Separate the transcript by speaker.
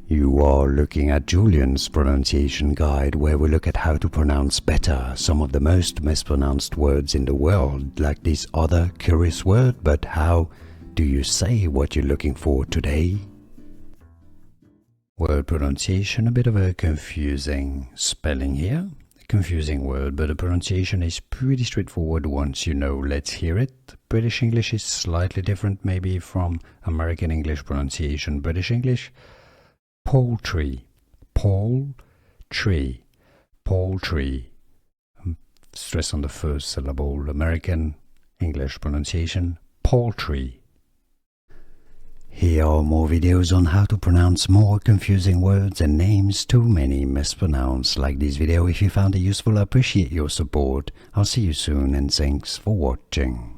Speaker 1: You are looking at Julian's pronunciation guide, where we look at how to pronounce better some of the most mispronounced words in the world, like this other curious word. But how do you say what you're looking for today? Word pronunciation, a bit of a confusing spelling here. A confusing word, but the pronunciation is pretty straightforward once you know. Let's hear it. British English is slightly different maybe from American English pronunciation. British English: poultry, poultry, poultry. Stress on the first syllable. American English pronunciation: poultry. Here are more videos on how to pronounce more confusing words and names too many mispronounced. Like this video if you found it useful. I appreciate your support. I'll see you soon and thanks for watching.